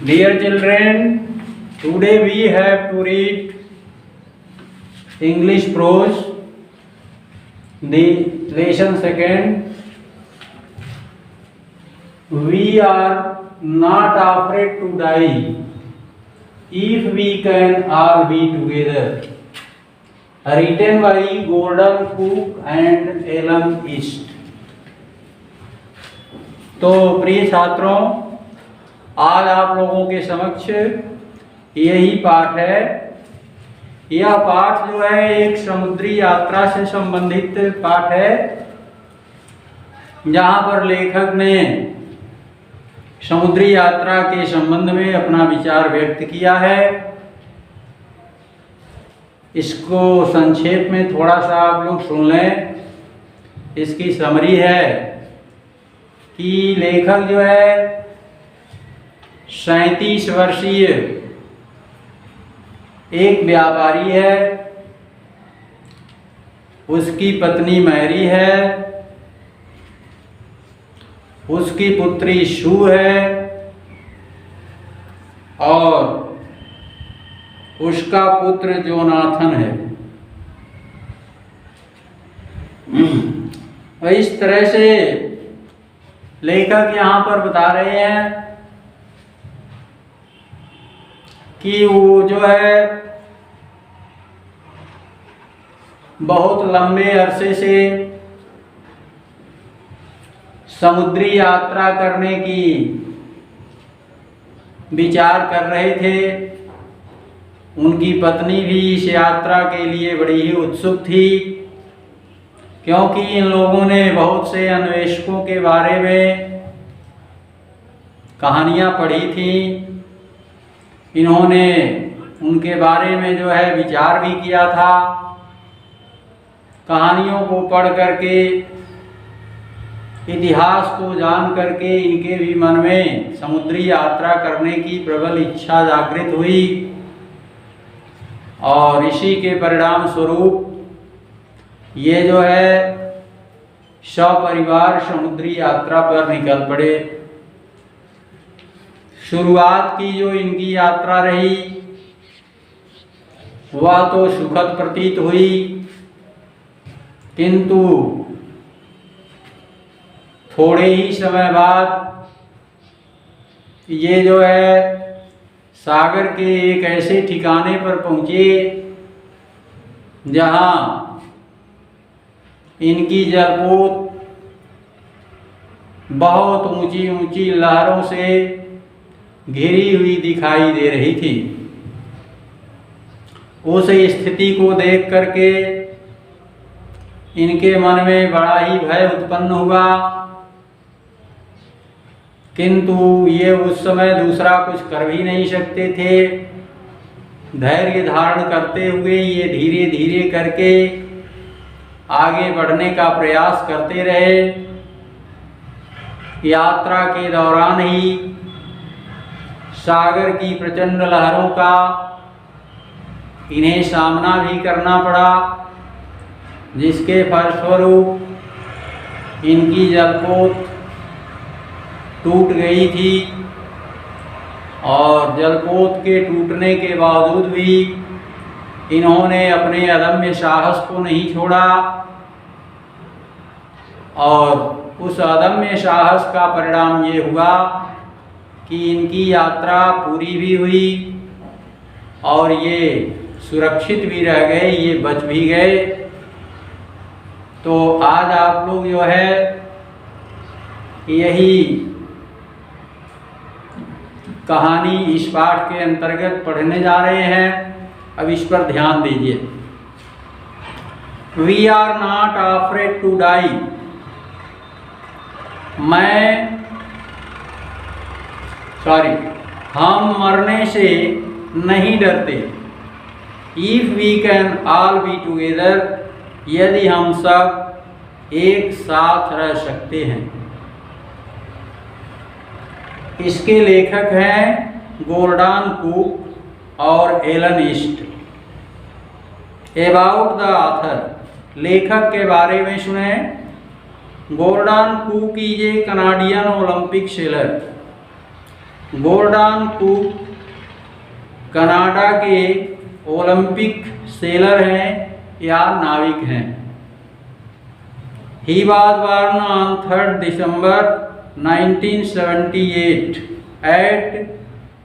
Dear children, today we have to read English prose, the lesson second. We are not afraid to die if we can all be together. Written by Gordon Cook and Ellen East. तो प्रिय छात्रों, आज आप लोगों के समक्ष यही पाठ है। यह पाठ जो है एक समुद्री यात्रा से संबंधित पाठ है, जहाँ पर लेखक ने समुद्री यात्रा के संबंध में अपना विचार व्यक्त किया है। इसको संक्षेप में थोड़ा सा आप लोग सुन लें। इसकी समरी है कि लेखक जो है 37 वर्षीय एक व्यापारी है, उसकी पत्नी मैरी है, उसकी पुत्री शू है और उसका पुत्र जोनाथन है। इस तरह से लेखक यहाँ पर बता रहे हैं कि वो जो है बहुत लंबे अरसे से समुद्री यात्रा करने की विचार कर रहे थे। उनकी पत्नी भी इस यात्रा के लिए बड़ी ही उत्सुक थी, क्योंकि इन लोगों ने बहुत से अन्वेषकों के बारे में कहानियाँ पढ़ी थी। इन्होंने उनके बारे में जो है विचार भी किया था। कहानियों को पढ़ करके, इतिहास को जान करके इनके भी मन में समुद्री यात्रा करने की प्रबल इच्छा जागृत हुई और इसी के परिणाम स्वरूप ये जो है सपरिवार समुद्री यात्रा पर निकल पड़े। शुरुआत की जो इनकी यात्रा रही वह तो सुखद प्रतीत हुई, किंतु थोड़े ही समय बाद ये जो है सागर के एक ऐसे ठिकाने पर पहुँचे जहाँ इनकी जलपोत बहुत ऊंची ऊंची लहरों से घिरी हुई दिखाई दे रही थी। उस स्थिति को देख करके इनके मन में बड़ा ही भय उत्पन्न हुआ, किंतु ये उस समय दूसरा कुछ कर भी नहीं सकते थे। धैर्य धारण करते हुए ये धीरे धीरे करके आगे बढ़ने का प्रयास करते रहे। यात्रा के दौरान ही सागर की प्रचंड लहरों का इन्हें सामना भी करना पड़ा, जिसके फलस्वरूप इनकी जलपोत टूट गई थी और जलपोत के टूटने के बावजूद भी इन्होंने अपने अदम्य साहस को नहीं छोड़ा और उस अदम्य साहस का परिणाम ये हुआ कि इनकी यात्रा पूरी भी हुई और ये सुरक्षित भी रह गए, ये बच भी गए। तो आज आप लोग जो है यही कहानी इस पाठ के अंतर्गत पढ़ने जा रहे हैं। अब इस पर ध्यान दीजिए। We are not afraid to die. हम मरने से नहीं डरते। If we can all be together, यदि हम सब एक साथ रह सकते हैं। इसके लेखक हैं गॉर्डन कुक और Alan East. About the author, लेखक के बारे में सुने। Gordon Cook is a Canadian Olympic sailor. Gordon Cook Canada के ओलंपिक सेलर हैं या नाविक हैं। He was born on 3rd December 1978 at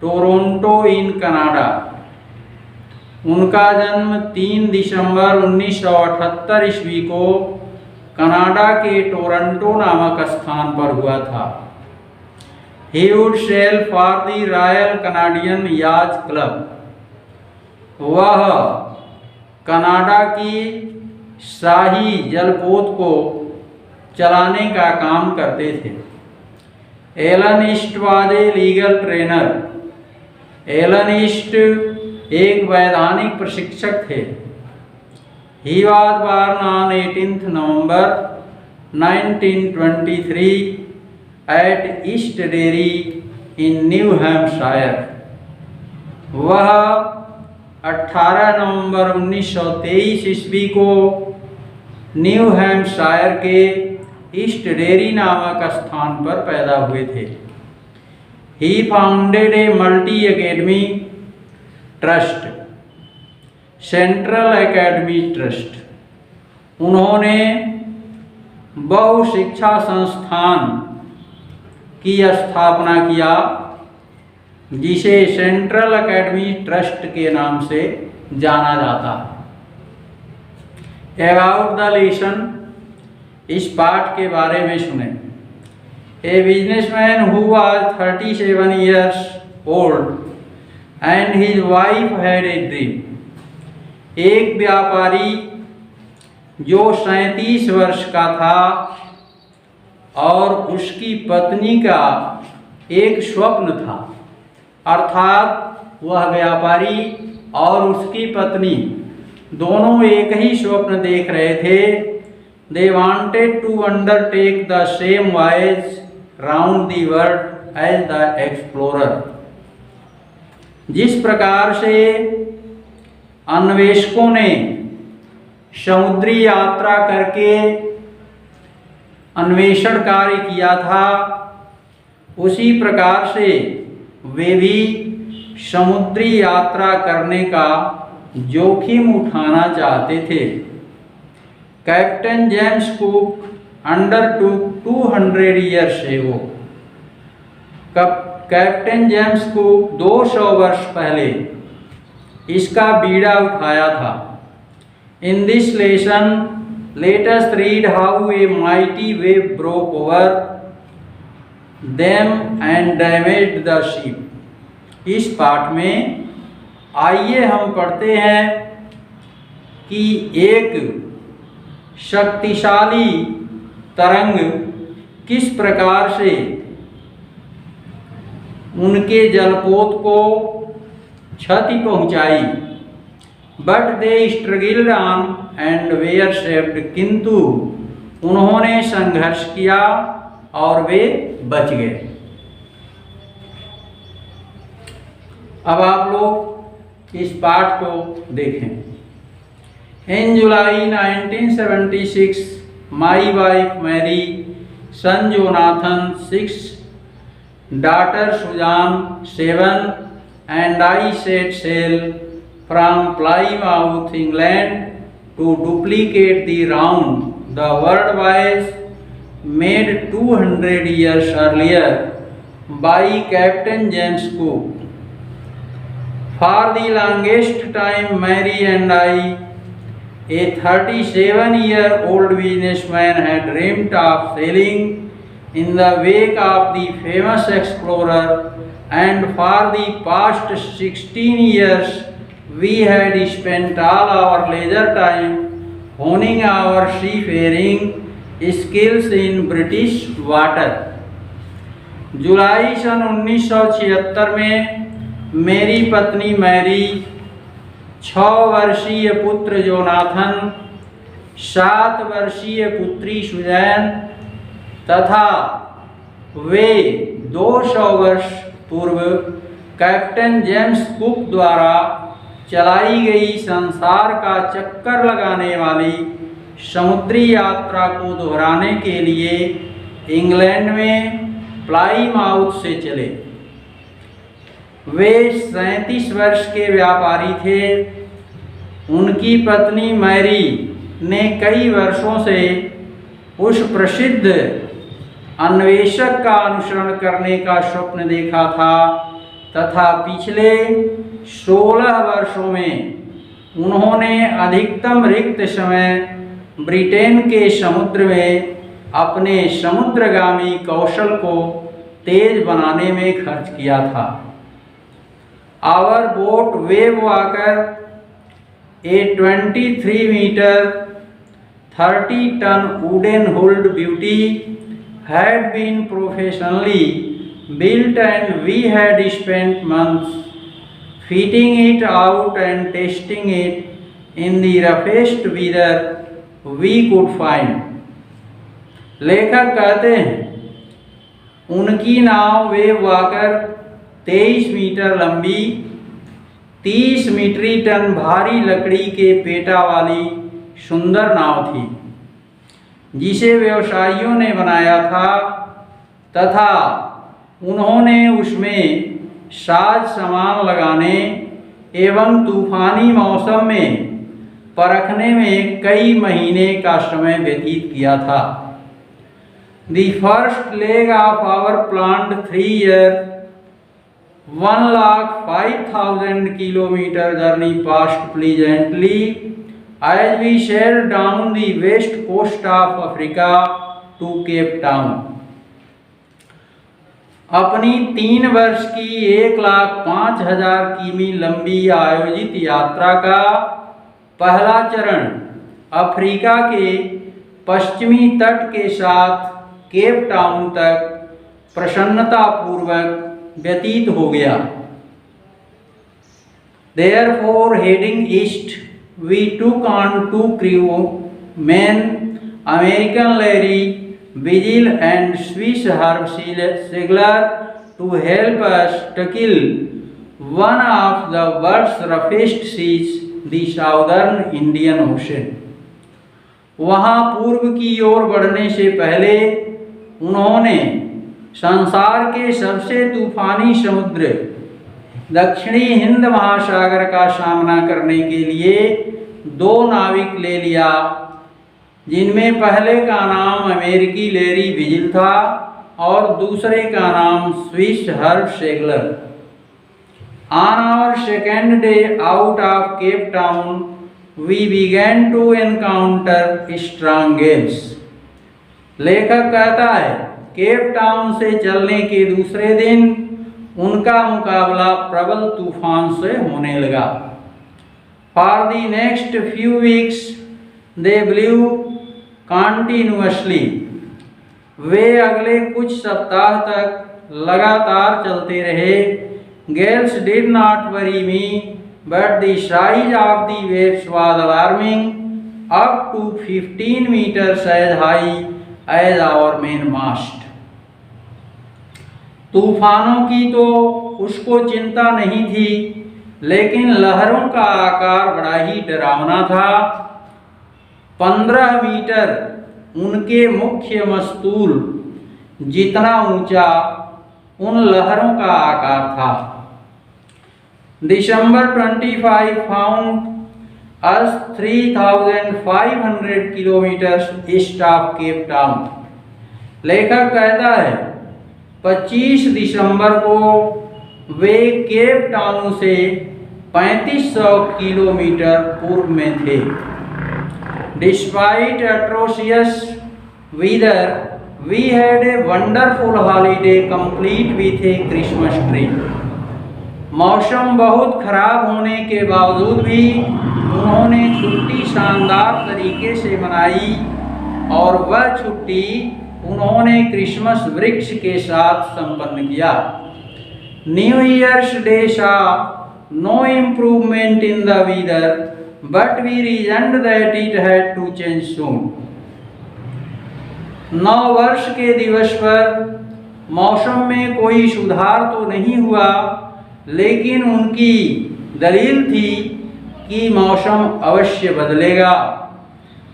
Toronto in Canada. उनका जन्म 3 दिसंबर 1978 ईस्वी को कनाडा के टोरंटो नामक स्थान पर हुआ था। He would sail for the Royal Canadian Yacht Club। वह कनाडा की शाही जलपोत को चलाने का काम करते थे। Alan East was a legal trainer. Alan East एक वैधानिक प्रशिक्षक थे। He was born on 18th November 1923 at East Derry in New Hampshire। वह 18 नवंबर 1923 ईस्वी को न्यू हैम्पशायर के ईस्ट डेरी नामक स्थान पर पैदा हुए थे। He founded a multi-academy trust, central academy trust. उन्होंने बहु शिक्षा संस्थान की स्थापना किया जिसे सेंट्रल एकेडमी ट्रस्ट के नाम से जाना जाता है। अबाउट द लेसन, इस पाठ के बारे में सुने। A businessman who was 37 years old and his wife had a dream. एक व्यापारी जो 37 वर्ष का था और उसकी पत्नी का एक स्वप्न था, अर्थात वह व्यापारी और उसकी पत्नी दोनों एक ही स्वप्न देख रहे थे। They wanted to undertake the same voyage round the world as the explorer. जिस प्रकार से अन्वेषकों ने समुद्री यात्रा करके अन्वेषण कार्य किया था, उसी प्रकार से वे भी समुद्री यात्रा करने का जोखिम उठाना चाहते थे। Captain James Cook undertook 200 years ago। Captain James Cook 200 वर्ष पहले इसका बीड़ा उठाया था। In this lesson let us read how a mighty wave broke over them and damaged the ship. इस पाठ में आइए हम पढ़ते हैं कि एक शक्तिशाली तरंग किस प्रकार से उनके जलपोत को क्षति पहुंचाई। But they struggled on and were saved, किंतु उन्होंने संघर्ष किया और वे बच गए। अब आप लोग इस पाठ को देखें। In July 1976 my wife Mary, son Jonathan 6, daughter Susan 7, and I set sail from Plymouth, England to duplicate the round the world voyage made 200 years earlier by Captain James Cook. For the longest time, Mary and I, a 37-year-old businessman, had dreamt of sailing in the wake of the famous explorer, and for the past 16 years we had spent all our leisure time honing our seafaring skills in British water। जुलाई सन 1976 में मेरी पत्नी Mary, 6 वर्षीय पुत्र Jonathan, 7 वर्षीय पुत्री Suzanne तथा वे 200 वर्ष पूर्व कैप्टन जेम्स कुक द्वारा चलाई गई संसार का चक्कर लगाने वाली समुद्री यात्रा को दोहराने के लिए इंग्लैंड में प्लाईमाउथ से चले। वे 37 वर्ष के व्यापारी थे। उनकी पत्नी मैरी ने कई वर्षों से उस प्रसिद्ध अन्वेषक का अनुसरण करने का स्वप्न देखा था तथा पिछले 16 वर्षों में उन्होंने अधिकतम रिक्त समय ब्रिटेन के समुद्र में अपने समुद्रगामी कौशल को तेज बनाने में खर्च किया था। Our boat Wave Walker, a 23 metre 30 ton wooden hulled beauty, had been professionally built and we had spent months fitting it out and testing it in the roughest weather we could find। लेखक कहते हैं उनकी नाव wave walker 23 metre लंबी 30 metric ton भारी लकड़ी के PETA वाली सुंदर नाव थी जिसे व्यवसायियों ने बनाया था तथा उन्होंने उसमें साज सामान लगाने एवं तूफानी मौसम में परखने में कई महीने का समय व्यतीत किया था। The first leg of our planned 3-year 1,05,000 kilometer journey passed pleasantly as we sailed down the west coast of Africa to Cape Town। अपनी 3 वर्ष की 1,05,000 किमी लंबी आयोजित यात्रा का पहला चरण अफ्रीका के पश्चिमी तट के साथ केप टाउन तक प्रसन्नतापूर्वक व्यतीत हो गया। Therefore, heading east, we took on 2 crewmen, American Larry Vigil and Swiss Herb Segler, to help us tackle one of the world's roughest seas, the Southern Indian Ocean। वहाँ पूर्व की ओर बढ़ने से पहले उन्होंने संसार के सबसे तूफानी समुद्र दक्षिणी हिंद महासागर का सामना करने के लिए 2 नाविक ले लिया, जिनमें पहले का नाम अमेरिकी लेरी विजिल था और दूसरे का नाम Swiss Herb Seigler. On our second day out of Cape Town, we began to encounter strong gales। लेखक कहता है केप टाउन से चलने के दूसरे दिन उनका मुकाबला प्रबल तूफान से होने लगा। For the next few weeks they blew continuously। वे अगले कुछ सप्ताह तक लगातार चलते रहे। Gales did not worry me, but the size of the waves was alarming, up to 15 meters as high as our mainmast। तूफानों की तो उसको चिंता नहीं थी, लेकिन लहरों का आकार बड़ा ही डरावना था। 15 मीटर उनके मुख्य मस्तूल जितना ऊंचा उन लहरों का आकार था। December 25 found us 3,500 kilometers east of Cape Town। लेखक कहता है 25 दिसंबर को वे केप टाउन से 3500 किलोमीटर पूर्व में थे। Despite atrocious weather, we had a wonderful holiday complete with a Christmas tree। मौसम बहुत खराब होने के बावजूद भी उन्होंने छुट्टी शानदार तरीके से मनाई और वह छुट्टी उन्होंने क्रिसमस वृक्ष के साथ संपन्न किया। New Year's Day saw no improvement in the weather, but we reasoned that it had to change soon. नव वर्ष के दिवस पर मौसम में कोई सुधार तो नहीं हुआ, लेकिन उनकी दलील थी कि मौसम अवश्य बदलेगा।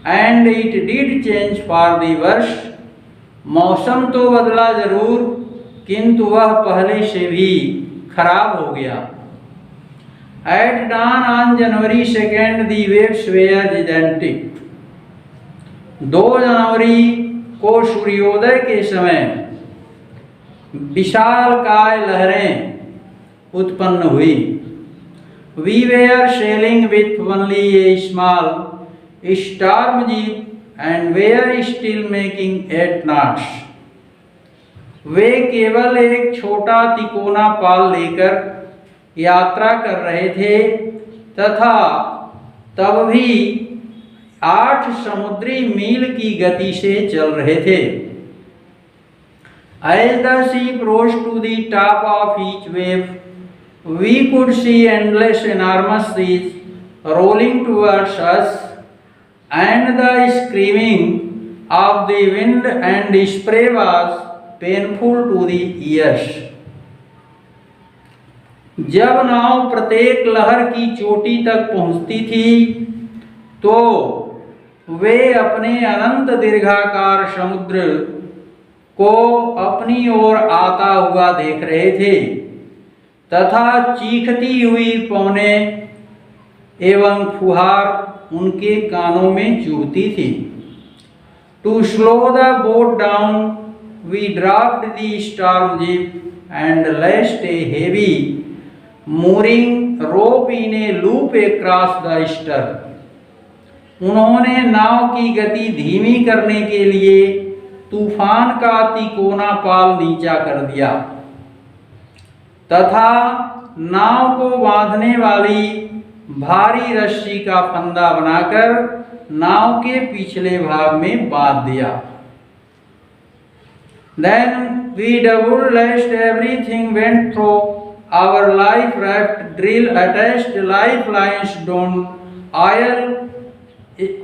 And it did change for the worse. मौसम तो बदला जरूर, किंतु वह पहले से भी खराब हो गया। At dawn on January 2nd, the waves were gigantic. 2 जनवरी को सूर्योदय के समय विशालकाय लहरें उत्पन्न हुई। We were sailing with only a small storm jeep and were still making 8 knots. वे केवल एक छोटा तिकोना पाल लेकर यात्रा कर रहे थे तथा तब भी 8 समुद्री मील की गति से चल रहे थे। As the ship rose to the top of each wave, we could see endless enormous seas rolling towards us, and the screaming of the wind and spray was painful to the ears. जब नाव प्रत्येक लहर की चोटी तक पहुंचती थी तो वे अपने अनंत दीर्घाकार समुद्र को अपनी ओर आता हुआ देख रहे थे तथा चीखती हुई पवनें एवं फुहार उनके कानों में चुभती थी। To slow the boat down, we dropped the storm jeep and lashed a heavy mooring rope in a loop across the stern. उन्होंने नाव की गति धीमी करने के लिए तूफान का तिकोना पाल नीचा कर दिया तथा नाव को बांधने वाली भारी रस्सी का फंदा बनाकर नाव के पिछले भाग में बांध दिया। Then we double lashed everything, went through our life raft, drill attached lifelines, donned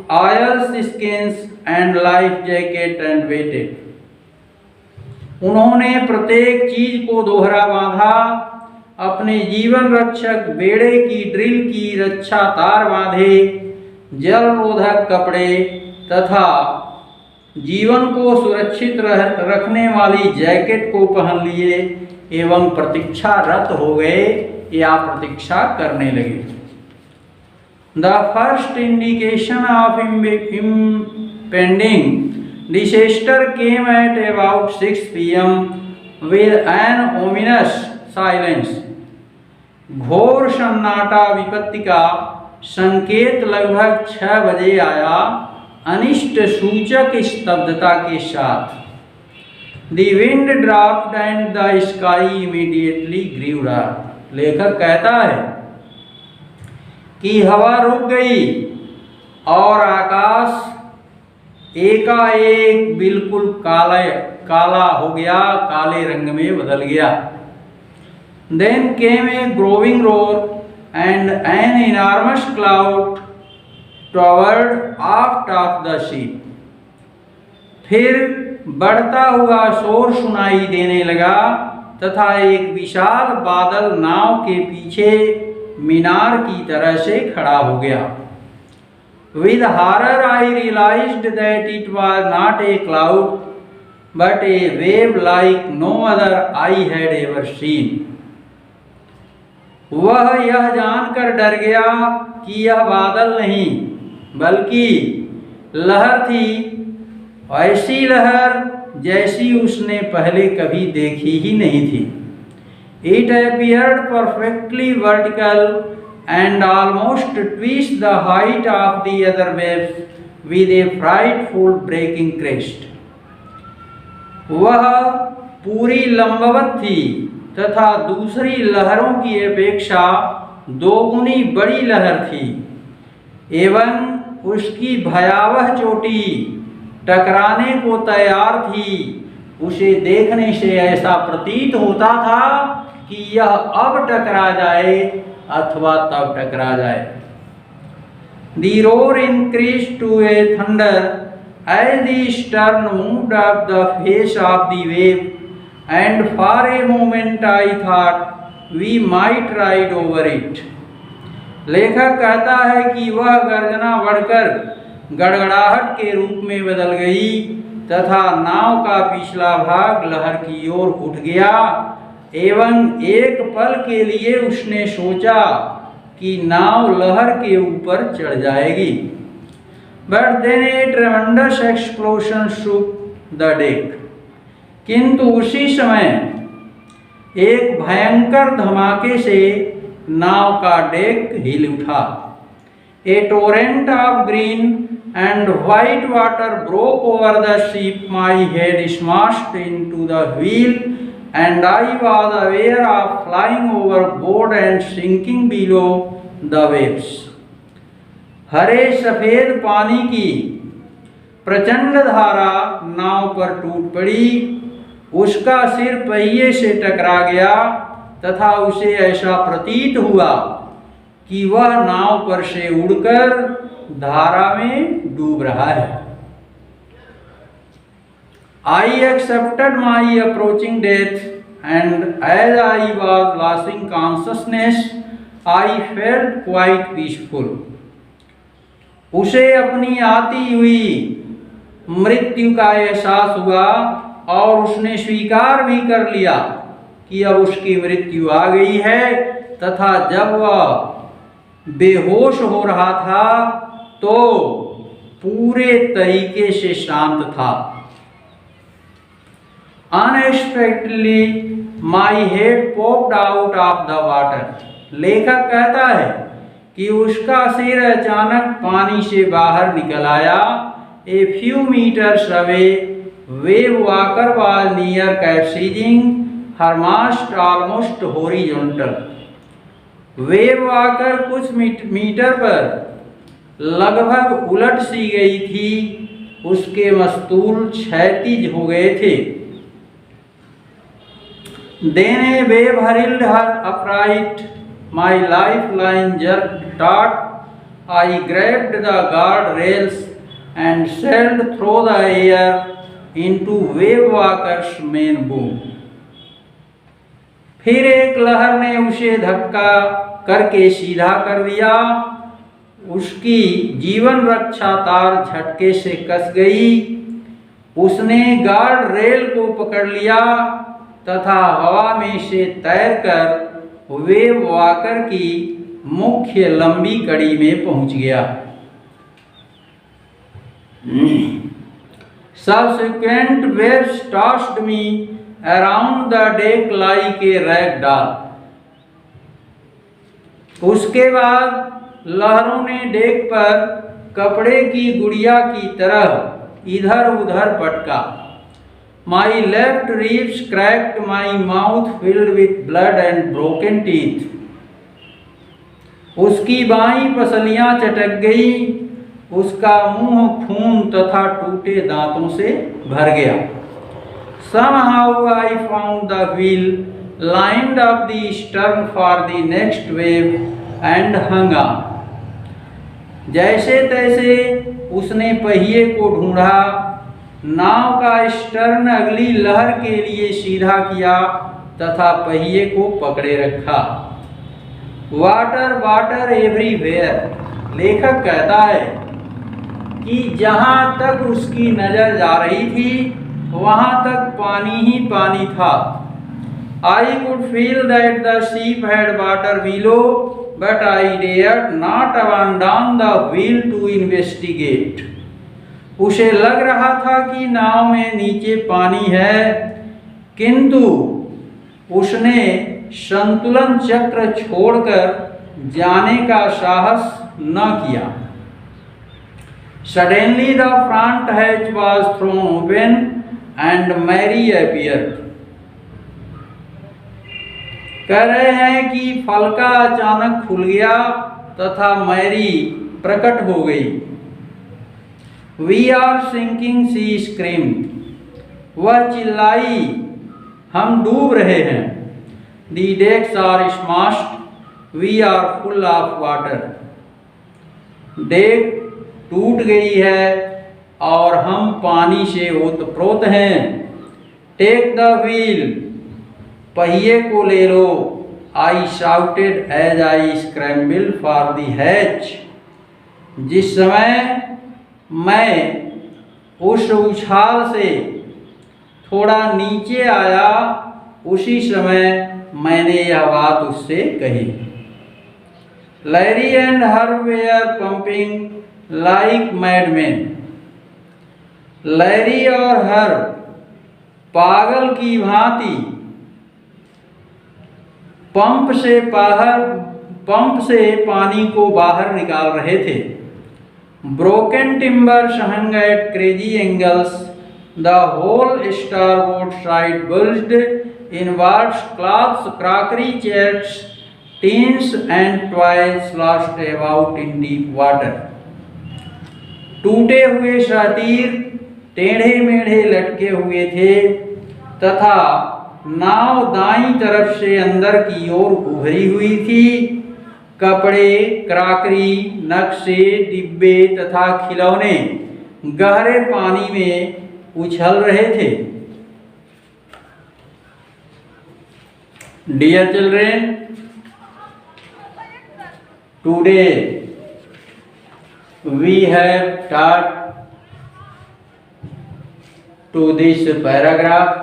oilskins and life jacket and waited. उन्होंने प्रत्येक चीज को दोहरा बांधा, अपने जीवन रक्षक बेड़े की ड्रिल की रक्षा तार बांधे, जल रोधक कपड़े तथा जीवन को सुरक्षित रखने वाली जैकेट को पहन लिए एवं प्रतीक्षारत हो गए या प्रतीक्षा करने लगे। The first indication of impending disaster came at about 6 p.m. with an ominous silence. घोर सन्नाटा विपत्ति का संकेत लगभग 6 बजे आया, अनिष्ट सूचक स्तब्धता के साथ। The wind dropped and the sky immediately grew dark. लेखक कहता है कि हवा रुक गई और आकाश एकाएक बिल्कुल काला हो गया, काले रंग में बदल गया। Then came a growing roar and an enormous cloud towered aft of the ship. फिर बढ़ता हुआ शोर सुनाई देने लगा तथा एक विशाल बादल नाव के पीछे मीनार की तरह से खड़ा हो गया। With horror I realized that it was not a cloud but a wave like no other I had ever seen. वह यह जानकर डर गया कि यह बादल नहीं बल्कि लहर थी, ऐसी लहर जैसी उसने पहले कभी देखी ही नहीं थी। It appeared perfectly vertical and almost twice the height of the other waves with a frightful breaking crest. वह पूरी लंबवत थी तथा दूसरी लहरों की अपेक्षा 2 गुनी बड़ी लहर थी एवं उसकी भयावह चोटी टकराने को तैयार थी। उसे देखने से ऐसा प्रतीत होता था कि यह अब टकरा जाए अथवा तब टकरा जाए। The roar increased to a thunder as the stern moved up the face of the wave, and for a moment I thought we might ride over it. लेखक कहता है कि वह गर्जना बढ़कर गड़गड़ाहट के रूप में बदल गई तथा नाव का पिछला भाग लहर की ओर उठ गया एवं एक पल के लिए उसने सोचा कि नाव लहर के ऊपर चढ़ जाएगी। But then a tremendous explosion shook the deck. किंतु उसी समय एक भयंकर धमाके से नाव का डेक हिल उठा। A torrent of green and white water broke over the ship. My head smashed into the wheel and I was aware of flying overboard and sinking below the waves। हरे सफेद पानी की प्रचंड धारा नाव पर टूट पड़ी। उसका सिर पहिए से टकरा गया तथा उसे ऐसा प्रतीत हुआ कि वह नाव पर से उड़कर धारा में डूब रहा है। I accepted my approaching death and as I was losing consciousness, I felt quite peaceful। उसे अपनी आती हुई मृत्यु का एहसास हुआ और उसने स्वीकार भी कर लिया कि अब उसकी मृत्यु आ गई है तथा जब वह बेहोश हो रहा था तो पूरे तरीके से शांत था। Unexpectedly, my head popped out of the water। लेखक कहता है कि उसका सिर अचानक पानी से बाहर निकल आया। A few meters away, wave walker was near capsizing, her mast almost horizontal। Wave walker कुछ मीटर पर लगभग उलट सी गई थी, उसके मस्तूल क्षैतिज हो गए थे। Then a wave hurled her upright, my lifeline jerked taut। I grabbed the guard rails and sailed through the air into wave walker's main boom। फिर एक लहर ने उसे धक्का करके सीधा कर दिया। उसकी जीवन रक्षा तार झटके से कस गई। उसने गार्ड रेल को पकड़ लिया तथा हवा में से तैरकर वेव वाकर की मुख्य लंबी कड़ी में पहुंच गया। Subsequent waves tossed me around the deck like a rag doll। उसके बाद लहरों ने डेक पर कपड़े की गुड़िया की तरह इधर उधर पटका। My left ribs cracked, my mouth filled with blood and broken teeth। उसकी बाईं पसलियां चटक गई, उसका मुंह खून तथा टूटे दांतों से भर गया। Somehow I found the wheel lined up the stern for the next wave and hung on। जैसे तैसे उसने पहिए को ढूंढा, नाव का स्टर्न अगली लहर के लिए सीधा किया तथा पहिए को पकड़े रखा। Water water everywhere. लेखक कहता है कि जहां तक उसकी नजर जा रही थी वहां तक पानी ही पानी था। I could feel that the ship had water below, but I dared not abandon the wheel to investigate। उसे लग रहा था कि नाव में नीचे पानी है, किंतु उसने संतुलन चक्र छोड़कर जाने का साहस न किया। Suddenly the front hatch was thrown open and Mary appeared। कह रहे हैं कि फलका अचानक खुल गया तथा मैरी प्रकट हो गई। We are sinking, she screamed। वह चिल्लाई, हम डूब रहे हैं। The decks are smashed, we are full of water। Deck टूट गई है और हम पानी से ओतप्रोत हैं। Take the wheel, पहिए को ले लो। I shouted as I scrambled for the hatch। जिस समय मैं उस उछाल से थोड़ा नीचे आया उसी समय मैंने यह बात उससे कही। Larry and her were pumping like madman. Larry और हर पागल की भांति पंप से पानी को बाहर निकाल रहे थे। Broken timber hung at crazy angles. The whole starboard side bulged inwards. Cloths, crockery, chairs, tins and toys sloshed about in deep water. टूटे हुए शातीर टेढ़े मेढ़े लटके हुए थे तथा नाव दाईं तरफ से अंदर की ओर उभरी हुई थी। कपड़े, क्राकरी, नक्शे, डिब्बे तथा खिलौने गहरे पानी में उछल रहे थे। Dear children, today we have taught to this paragraph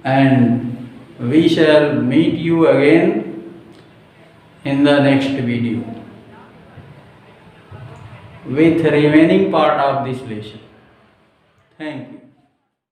and we shall meet you again in the next video with remaining part of this lesson. Thank you.